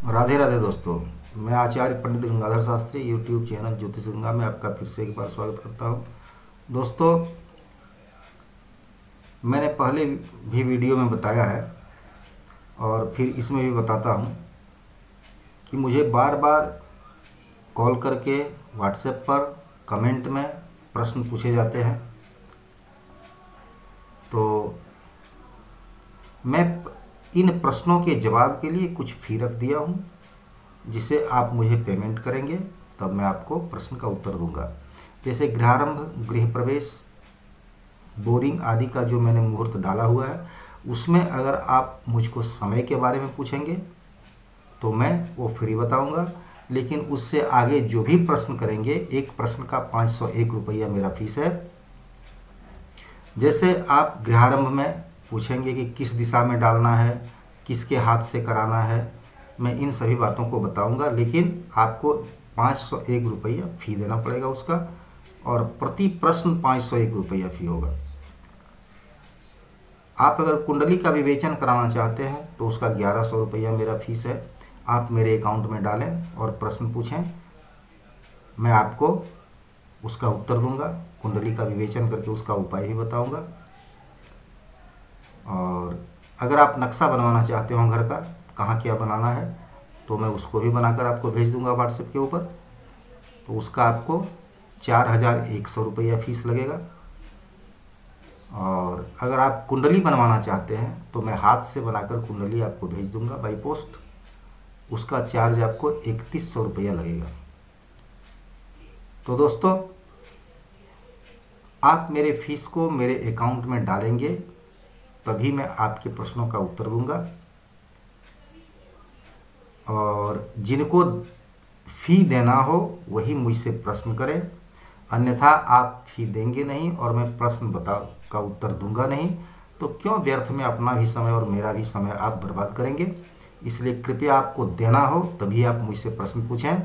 राधे राधे दोस्तों। मैं आचार्य पंडित Gangadhar Shastri YouTube channel ज्योतिष गंगा में आपका फिर से एक बार स्वागत करता हूं। दोस्तों, मैंने पहले भी वीडियो में बताया है और फिर इसमें भी बताता हूं कि मुझे बार बार कॉल करके व्हाट्सएप पर कमेंट में प्रश्न पूछे जाते हैं। तो मैं इन प्रश्नों के जवाब के लिए कुछ फ़ी रख दिया हूँ, जिसे आप मुझे पेमेंट करेंगे तब मैं आपको प्रश्न का उत्तर दूंगा। जैसे गृहारंभ, गृह प्रवेश, बोरिंग आदि का जो मैंने मुहूर्त डाला हुआ है, उसमें अगर आप मुझको समय के बारे में पूछेंगे तो मैं वो फ्री बताऊंगा। लेकिन उससे आगे जो भी प्रश्न करेंगे, एक प्रश्न का 501 रुपया मेरा फीस है। जैसे आप गृहारंभ में पूछेंगे कि किस दिशा में डालना है, किसके हाथ से कराना है, मैं इन सभी बातों को बताऊंगा। लेकिन आपको 501 रुपया फ़ी देना पड़ेगा उसका, और प्रति प्रश्न 501 रुपया फ़ी होगा। आप अगर कुंडली का विवेचन कराना चाहते हैं तो उसका 1100 रुपया मेरा फीस है। आप मेरे अकाउंट में डालें और प्रश्न पूछें, मैं आपको उसका उत्तर दूंगा, कुंडली का विवेचन करके उसका उपाय भी बताऊंगा। और अगर आप नक्शा बनवाना चाहते हो घर का, कहाँ क्या बनाना है, तो मैं उसको भी बनाकर आपको भेज दूंगा व्हाट्सएप के ऊपर। तो उसका आपको 4100 रुपया फीस लगेगा। और अगर आप कुंडली बनवाना चाहते हैं तो मैं हाथ से बनाकर कुंडली आपको भेज दूंगा बाई पोस्ट, उसका चार्ज आपको 3100 रुपया लगेगा। तो दोस्तों, आप मेरे फीस को मेरे अकाउंट में डालेंगे तभी मैं आपके प्रश्नों का उत्तर दूंगा। और जिनको फ़ी देना हो वही मुझसे प्रश्न करें, अन्यथा आप फ़ी देंगे नहीं और मैं प्रश्न का उत्तर दूंगा नहीं, तो क्यों व्यर्थ में अपना भी समय और मेरा भी समय आप बर्बाद करेंगे। इसलिए कृपया आपको देना हो तभी आप मुझसे प्रश्न पूछें,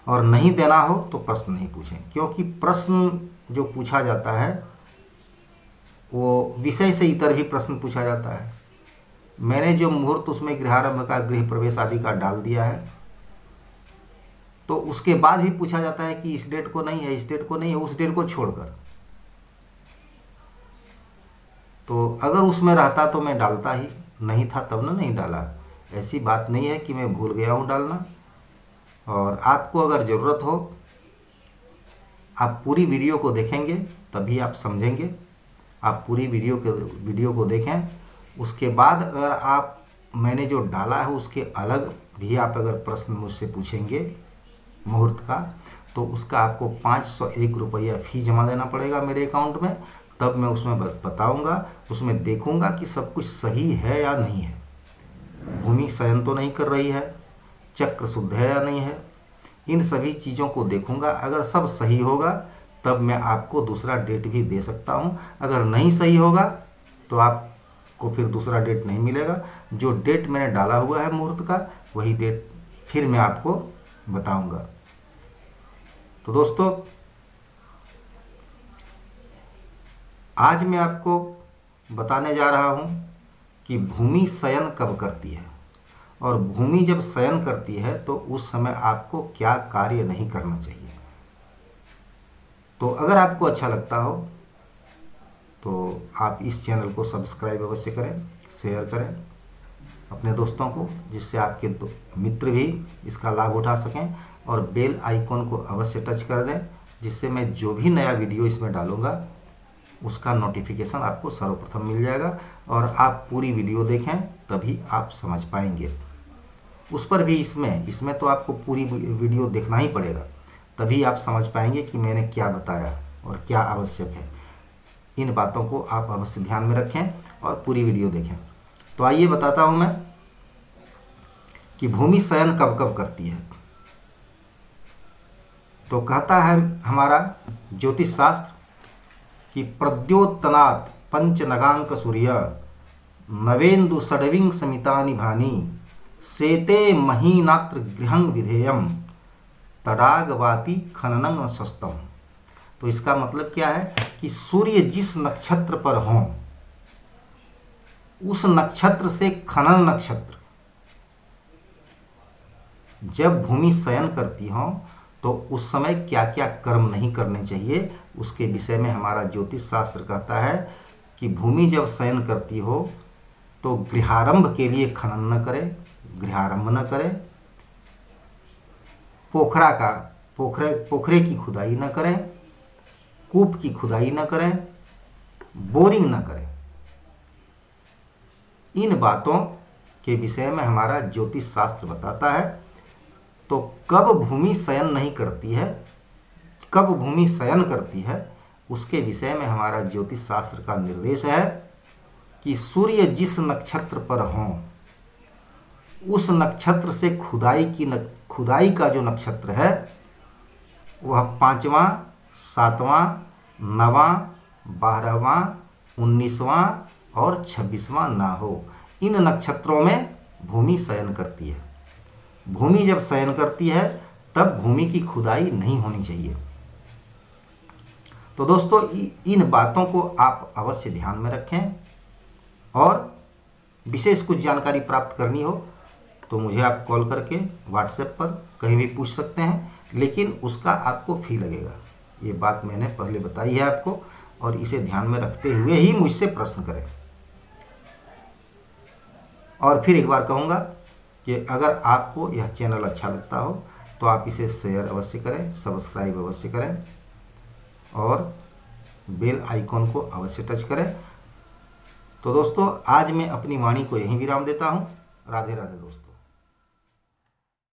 और नहीं देना हो तो प्रश्न नहीं पूछें। क्योंकि प्रश्न जो पूछा जाता है वो विषय से इतर भी प्रश्न पूछा जाता है। मैंने जो मुहूर्त उसमें गृहारंभ का, गृह प्रवेश आदि का डाल दिया है, तो उसके बाद भी पूछा जाता है कि इस डेट को नहीं है, इस डेट को नहीं है, उस डेट को छोड़कर। तो अगर उसमें रहता तो मैं डालता ही, नहीं था तब ना नहीं डाला। ऐसी बात नहीं है कि मैं भूल गया हूँ डालना। और आपको अगर ज़रूरत हो, आप पूरी वीडियो को देखेंगे तभी आप समझेंगे। आप पूरी वीडियो को देखें, उसके बाद अगर आप मैंने जो डाला है उसके अलग भी आप अगर प्रश्न मुझसे पूछेंगे मुहूर्त का, तो उसका आपको 501 रुपया फ़ी जमा देना पड़ेगा मेरे अकाउंट में। तब मैं उसमें बताऊंगा, उसमें देखूंगा कि सब कुछ सही है या नहीं है, भूमि शयन तो नहीं कर रही है, चक्र शुद्ध है या नहीं है, इन सभी चीज़ों को देखूंगा। अगर सब सही होगा तब मैं आपको दूसरा डेट भी दे सकता हूं। अगर नहीं सही होगा तो आपको फिर दूसरा डेट नहीं मिलेगा। जो डेट मैंने डाला हुआ है मुहूर्त का, वही डेट फिर मैं आपको बताऊंगा। तो दोस्तों, आज मैं आपको बताने जा रहा हूं कि भूमि शयन कब करती है, और भूमि जब शयन करती है तो उस समय आपको क्या कार्य नहीं करना चाहिए। तो अगर आपको अच्छा लगता हो तो आप इस चैनल को सब्सक्राइब अवश्य करें, शेयर करें अपने दोस्तों को, जिससे आपके मित्र भी इसका लाभ उठा सकें। और बेल आइकॉन को अवश्य टच कर दें, जिससे मैं जो भी नया वीडियो इसमें डालूंगा उसका नोटिफिकेशन आपको सर्वप्रथम मिल जाएगा। और आप पूरी वीडियो देखें तभी आप समझ पाएंगे। उस पर भी इसमें तो आपको पूरी वीडियो देखना ही पड़ेगा, तभी आप समझ पाएंगे कि मैंने क्या बताया और क्या आवश्यक है। इन बातों को आप अवश्य ध्यान में रखें और पूरी वीडियो देखें। तो आइए बताता हूं मैं कि भूमि शयन कब कब करती है। तो कहता है हमारा ज्योतिष शास्त्र कि प्रद्योतनात् पंच नगांक सूर्य नवेन्दु षडविंग समितानि भानी सेते महीनात्र गृहं विधेयम तडागवापी खननं सस्तम। तो इसका मतलब क्या है कि सूर्य जिस नक्षत्र पर हों, उस नक्षत्र से खनन नक्षत्र जब भूमि शयन करती हो तो उस समय क्या क्या कर्म नहीं करने चाहिए, उसके विषय में हमारा ज्योतिष शास्त्र कहता है कि भूमि जब शयन करती हो तो गृहारंभ के लिए खनन न करे, गृहारंभ न करे, पोखरे की खुदाई न करें, कूप की खुदाई न करें, बोरिंग न करें। इन बातों के विषय में हमारा ज्योतिष शास्त्र बताता है। तो कब भूमि शयन नहीं करती है, कब भूमि शयन करती है, उसके विषय में हमारा ज्योतिष शास्त्र का निर्देश है कि सूर्य जिस नक्षत्र पर हों उस नक्षत्र से खुदाई का जो नक्षत्र है वह 5वां, 7वां, 9वां, 12वां, 19वां और 26वां ना हो। इन नक्षत्रों में भूमि शयन करती है। भूमि जब शयन करती है तब भूमि की खुदाई नहीं होनी चाहिए। तो दोस्तों इन बातों को आप अवश्य ध्यान में रखें, और विशेष कुछ जानकारी प्राप्त करनी हो तो मुझे आप कॉल करके व्हाट्सएप पर कहीं भी पूछ सकते हैं, लेकिन उसका आपको फी लगेगा। ये बात मैंने पहले बताई है आपको, और इसे ध्यान में रखते हुए ही मुझसे प्रश्न करें। और फिर एक बार कहूँगा कि अगर आपको यह चैनल अच्छा लगता हो तो आप इसे शेयर अवश्य करें, सब्सक्राइब अवश्य करें और बेल आइकॉन को अवश्य टच करें। तो दोस्तों आज मैं अपनी वाणी को यहीं विराम देता हूँ। राधे राधे दोस्तों।